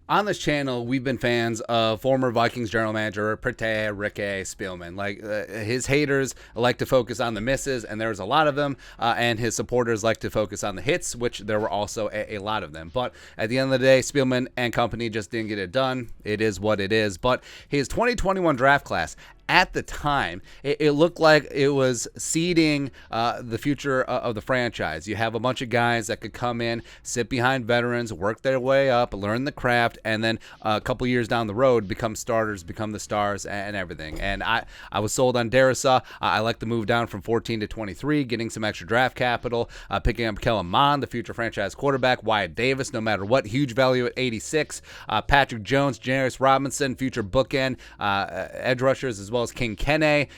On this channel, we've been fans of former Vikings general manager Rick Spieman. His haters like to focus on the misses, and there's a lot of them, and his supporters like to focus on the hits, which there were also a lot of them. But at the end of the day, Spielman and company just didn't get it done. It is what it is. But his 2021 draft class, at the time, it looked like it was seeding the future of the franchise. You have a bunch of guys that could come in, sit behind veterans, work their way up, learn the craft, and then a couple years down the road become starters, become the stars, and everything. And I was sold on Darrisaw. I like the move down from 14 to 23, getting some extra draft capital, picking up Kellen Mond, the future franchise quarterback, Wyatt Davis, no matter what, huge value at 86, Patrick Jones, Janarius Robinson, future bookend, edge rushers, as well as King Kene,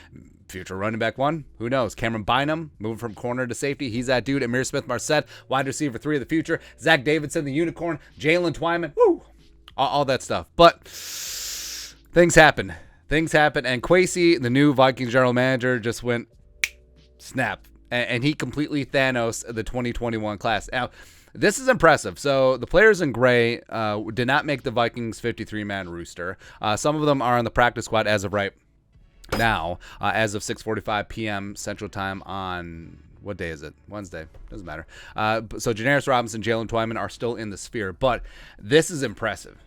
future running back one. Who knows? Cameron Bynum, moving from corner to safety. He's that dude. Amir Smith-Marsette, wide receiver 3 of the future. Zach Davidson, the unicorn. Jalen Twyman. Woo! All that stuff. But things happen. And Kwesi, the new Vikings general manager, just went snap. And he completely Thanos'd the 2021 class. Now, this is impressive. So the players in gray did not make the Vikings 53-man rooster. Some of them are on the practice squad as of right now, as of 6:45 p.m. Central Time on, what day is it? Wednesday. Doesn't matter. So Janarius Robinson, Jalen Twyman are still in the sphere, but this is impressive.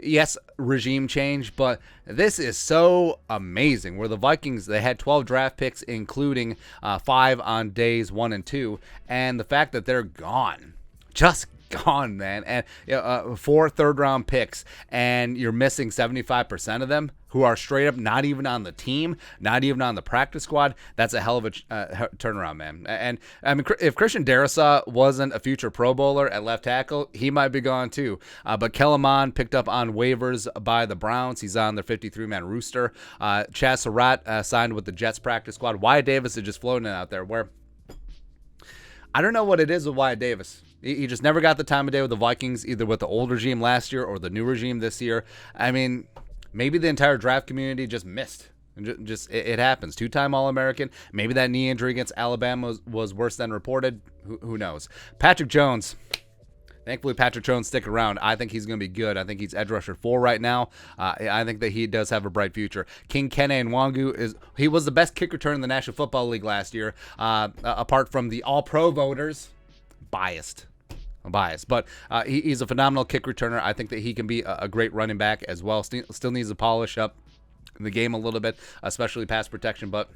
Yes, regime change, but this is so amazing. Where the Vikings, they had 12 draft picks, including 5 on days 1 and 2, and the fact that they're gone, just gone, man, and 4 third-round picks, and you're missing 75% of them, who are straight up not even on the team, not even on the practice squad. That's a hell of a turnaround, man. And I mean, if Christian Darrisaw wasn't a future Pro Bowler at left tackle, he might be gone too. But Kellen Mond picked up on waivers by the Browns. He's on their 53-man rooster. Chaz Surratt signed with the Jets practice squad. Wyatt Davis is just floating out there, where I don't know what it is with Wyatt Davis. He just never got the time of day with the Vikings, either with the old regime last year or the new regime this year. I mean, maybe the entire draft community just missed. It happens. 2-time All-American. Maybe that knee injury against Alabama was worse than reported. Who knows? Patrick Jones. Thankfully, Patrick Jones sticking around. I think he's going to be good. I think he's edge rusher 4 right now. I think that he does have a bright future. King Kene Nwangu, he was the best kick return in the National Football League last year, apart from the All-Pro voters. I'm biased, but he's a phenomenal kick returner. I think that he can be a great running back as well. Still needs to polish up the game a little bit, especially pass protection, but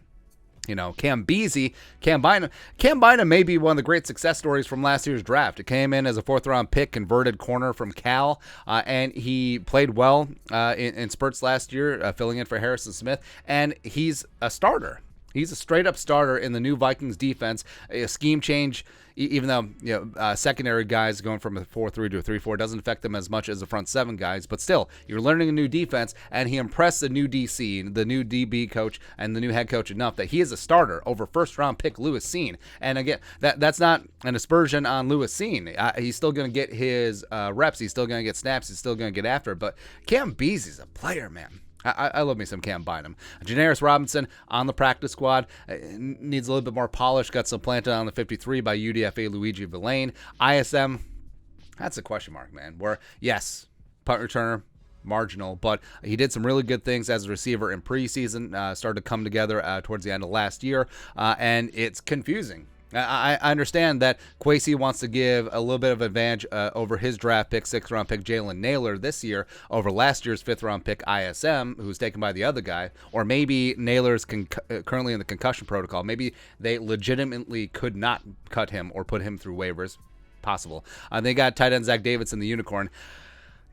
Cam Bynum may be one of the great success stories from last year's draft. It came in as a 4th-round pick, converted corner from Cal, and he played well in spurts last year, filling in for Harrison Smith, and he's a starter. He's a straight-up starter in the new Vikings defense. A scheme change, even though secondary guys going from a 4-3 to a 3-4 doesn't affect them as much as the front 7 guys, but still, you're learning a new defense, and he impressed the new DC, the new DB coach, and the new head coach enough that he is a starter over first-round pick Lewis Cine. And again, that's not an aspersion on Lewis Cine. He's still going to get his reps. He's still going to get snaps. He's still going to get after it. But Cam Beasley's a player, man. I love me some Cam Bynum. Janarius Robinson on the practice squad needs a little bit more polish. Got some planted on the 53 by UDFA Luigi Villain. ISM, that's a question mark, man. Where, yes, punt returner, marginal, but he did some really good things as a receiver in preseason, started to come together towards the end of last year, and it's confusing. I understand that Kwesi wants to give a little bit of advantage over his draft pick, 6th-round pick Jalen Naylor this year over last year's 5th-round pick ISM, who was taken by the other guy. Or maybe Naylor's currently in the concussion protocol. Maybe they legitimately could not cut him or put him through waivers. Possible. They got tight end Zach Davidson, the unicorn.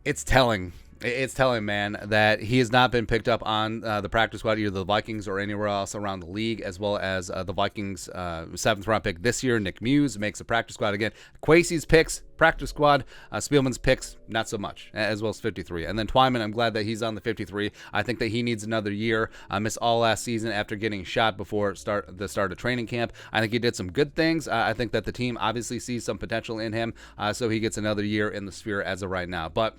It's telling. It's telling, man, that he has not been picked up on the practice squad, either the Vikings or anywhere else around the league, as well as the Vikings' 7th-round pick this year. Nick Muse makes a practice squad again. Kwesi's picks, practice squad. Spielman's picks, not so much, as well as 53. And then Twyman, I'm glad that he's on the 53. I think that he needs another year. Missed all last season after getting shot before the start of training camp. I think he did some good things. I think that the team obviously sees some potential in him, so he gets another year in the sphere as of right now. But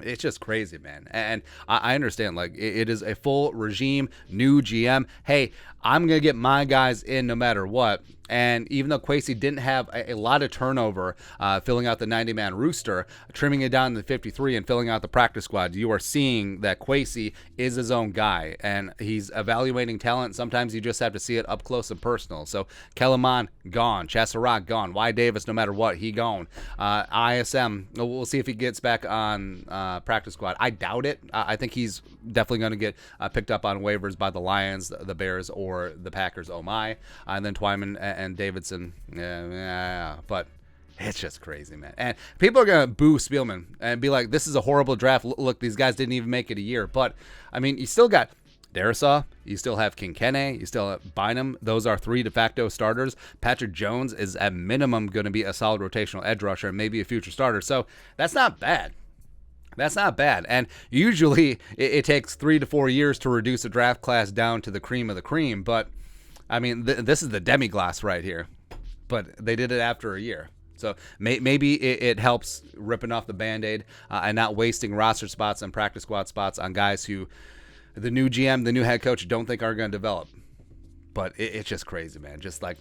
It's just crazy, man. And I understand, like, it is a full regime, new GM. Hey, I'm going to get my guys in no matter what. And even though Kwesi didn't have a lot of turnover filling out the 90-man rooster, trimming it down to 53 and filling out the practice squad, you are seeing that Kwesi is his own guy. And he's evaluating talent. Sometimes you just have to see it up close and personal. So Kellerman, gone. Chassarock, gone. Y. Davis, no matter what, he gone. ISM, we'll see if he gets back on practice squad. I doubt it. I think he's definitely going to get picked up on waivers by the Lions, the Bears, or the Packers. Oh my. And then Twyman and Davidson. Yeah, but it's just crazy, man. And people are going to boo Spielman and be like, this is a horrible draft. Look, these guys didn't even make it a year. But, I mean, you still got Darisaw, you still have Kinkenny, you still have Bynum. Those are 3 de facto starters. Patrick Jones is at minimum going to be a solid rotational edge rusher and maybe a future starter. So that's not bad. That's not bad. And usually it takes 3 to 4 years to reduce a draft class down to the cream of the cream. But, I mean, this is the demi-glace right here. But they did it after a year. So maybe it helps ripping off the Band-Aid and not wasting roster spots and practice squad spots on guys who the new GM, the new head coach don't think are going to develop. But it's just crazy, man. Just like,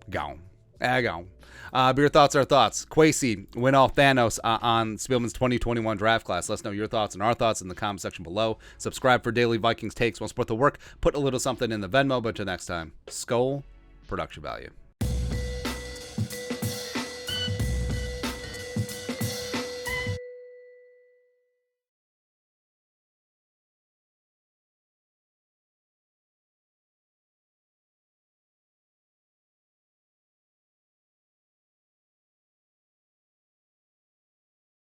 gone. Gone. But your thoughts are thoughts. Kwesi went off Thanos on Spielman's 2021 draft class. Let us know your thoughts and our thoughts in the comment section below. Subscribe for daily Vikings takes. Want to support the work? Put a little something in the Venmo. But until next time, Skull Production Value.